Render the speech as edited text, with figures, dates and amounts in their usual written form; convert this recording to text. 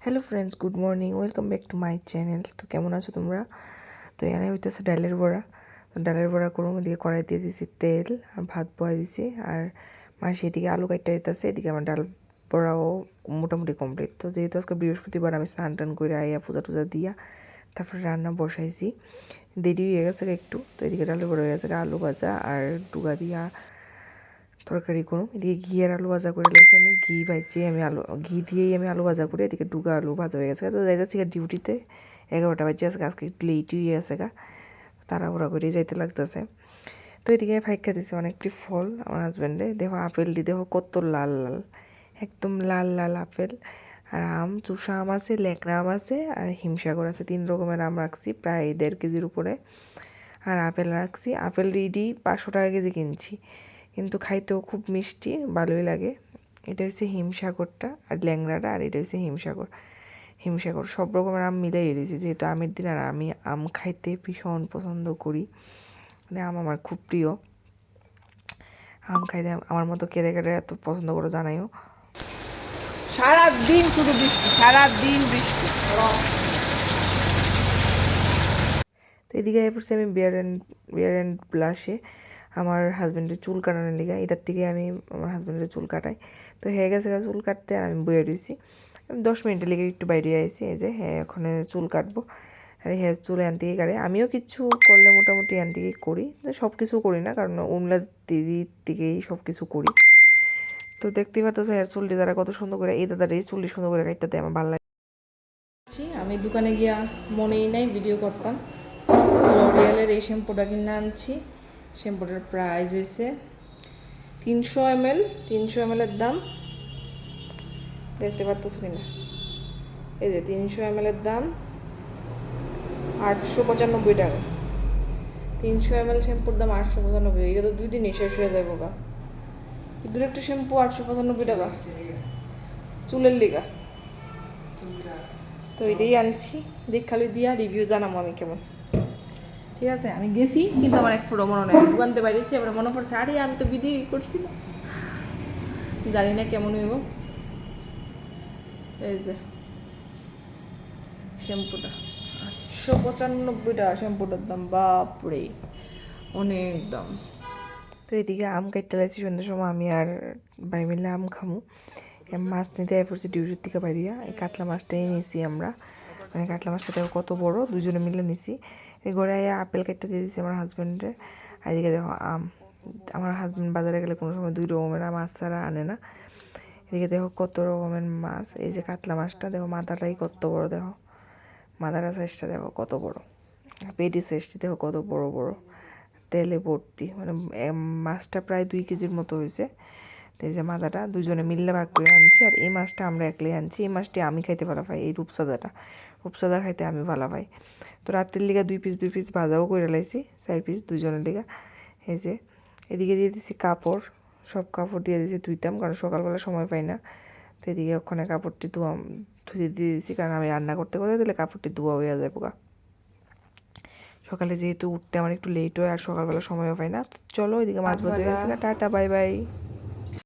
Hello friends, good morning, welcome back to my channel. তো কেমন আছো তোমরা? তো এখানে হইতেছে ডালের বড়া। তো ডালের বড়া করুন, এদিকে কড়াই দিয়ে দিয়েছি তেল আর ভাত বয়া দিয়েছি, আর মাসি এদিকে আলু কাটতে দিতেছে, এদিকে আমার ডাল বড়াও মোটামুটি কমপ্লিট। তো যেহেতু আজকে বৃহস্পতিবার, আমি স্নান টান করে আইয়া পূজা টুজা দিয়া তারপরে রান্না বসাইছি। দেরি হয়ে গেছে একটু। তো এদিকে ডালের বড়া হয়ে গেছে, আলু ভাজা আর ডুগা দিয়া তরকারি করুন। এদিকে ঘি আর আলু ভাজা করে লেগেছি, আমি ঘি দিয়েই আমি আলু ভাজা করে এদিকে ডুগা আলু ভাজা হয়ে গেছে। তো যাই যাচ্ছি ডিউটিতে, 11টা বাজে আজকে একটু লেটই হয়ে গেছে তাড়াহুড়া করে যাইতে লাগতেছে। তো এদিকে ফাইকা দিছে অনেকটি ফল আমার হাজব্যান্ডে। দেখো আপেলটি দেখো কত লাল লাল, একদম লাল লাল আপেল। আর আম, চুষা আম আছে, ল্যাংড়া আম আছে, আর হিমসাগর আছে। 3 রকমের আম রাখছি, প্রায় 1.5 কেজির উপরে। আর আপেল রাখছি, আপেল রেডি 500 টাকা কেজি কিনছি, কিন্তু খাইতেও খুব মিষ্টি, ভালোই লাগে। এটা হচ্ছে হিমসাগরটা, আর ল্যাংড়াটা, আর এটা হচ্ছে হিমসাগর সব রকমের আম মিলাই দিয়েছি, যেহেতু আমের দিন। আর আমি আম খাইতে ভীষণ পছন্দ করি, মানে আম আমার খুব প্রিয়। আম খাইতে আমার মতো কেটে কেটে এত পছন্দ করে জানাইও। সারাদিন শুধু বৃষ্টি, সারাদিন বৃষ্টি। তো এদিকে পড়ছি আমি বিয়ার অ্যান্ড ব্লাশে আমার হাজব্যান্ডের চুল কাটানোর লিগা। এটার থেকে আমি আমার হাজব্যান্ডের চুল কাটাই। তো হয়ে গেছে চুল কাটতে, আর আমি বইয়ে রয়েছি। আমি 10 মিনিটের লিগে একটু বাইরে আইছি, এই যে হ্যাঁ ওখানে চুল কাটবো। আর হ্যাঁ চুল এন থেকে কাটে। আমিও কিছু করলে মোটামুটি এন থেকেই করি, সব কিছু করি না, কারণ উমলা দিদির থেকেই সব কিছু করি। তো দেখতেই পাচ্ছ হেয়ার চুলটি তারা কত সুন্দর করে, এই দাদার এই চুলটি সুন্দর করে কাটতে আমার ভালো লাগে। আমি দোকানে গিয়া মনেই নাই ভিডিও করতাম। লরিয়ালের এই শ্যাম্পুটা কিনে আনছি। শ্যাম্পুটার প্রাইস হয়েছে 300 ml। 300 ml দাম দেখতে পাচ্ছ কিনা, এই যে 300 ml দাম 895 টাকা। 300 ml শ্যাম্পুর দাম 895। এটা তো 2 দিনই শেষ হয়ে যাবে বা দু একটা শ্যাম্পু 895 টাকা চুলের লিগা। তো এটাই আনছি, দেখ খালি দিয়া রিভিউ জানাবো আমি কেমন। ঠিক আছে, আমি গেছি কিন্তু আমার এক ফোটো মনে নাই, দোকানতে বাইরেছি, আবার মনে পড়ছে আরে আমি তো ভিডিও করছি না, জানি না কেমন হইব। এই যে শ্যাম্পুটা 895 টাকা, শ্যাম্পুটার দাম বাপরে অনেক দাম। তো এদিকে আম কাটতে লাগছি সন্ধ্যার সময়, আমি আর ভাই মিলে আম খামু। মাছ নিতে পড়ছি ডিউটির থেকে বাইরিয়া, এই কাতলা মাছটাই নিয়েছি আমরা, মানে কাতলা মাছটা দেখো কত বড়, দুজনে মিলে নিছি। এই ঘরে আপেল কাটতে দিয়ে দিচ্ছি আমার হাজব্যান্ডের। আর এদিকে দেখো আম, আমার হাজব্যান্ড বাজারে গেলে কোনো সময় 2 রকমের মাছ ছাড়া আনে না। এদিকে দেখো কত রকমের মাছ, এই যে কাতলা মাছটা দেখো মাথাটাই কত বড়, দেখো মাথাটা সাইজটা দেখো কত বড়, পেটি সাইজটি দেখো কত বড় বড়, তেলে ভর্তি, মানে মাছটা প্রায় 2 কেজির মতো হয়েছে। তো এই যে মাথাটা দুজনে মিললে ভাগ করে আনছি, আর এই মাছটা আমরা একলাই আনছি। এই মাছটি আমি খাইতে ভালো পাই, এই রূপসাদা খাইতে আমি ভালো পাই। তো রাত্রির লিগা 2 পিস ভাজাও করে লাইছি, 4 পিস দুজনের লিগা। এই যে এদিকে দিয়ে দিচ্ছি কাপড়, সব কাপড় দিয়ে দিয়েছি ধুইতাম, কারণ সকালবেলা সময় পাই না। তো এদিকে ওখানে কাপড়টি ধুয়ে দিয়ে দিয়েছি, কারণ আমি রান্না করতে দিলে কাপড়টি ধোয়া হয়ে যায় পোকা। সকালে যেহেতু উঠতে আমার একটু লেট হয়, আর সকালবেলা সময়ও পাই না। চলো এদিকে মাছ ভাজা হয়ে গেছে, টাটা বাই বাই।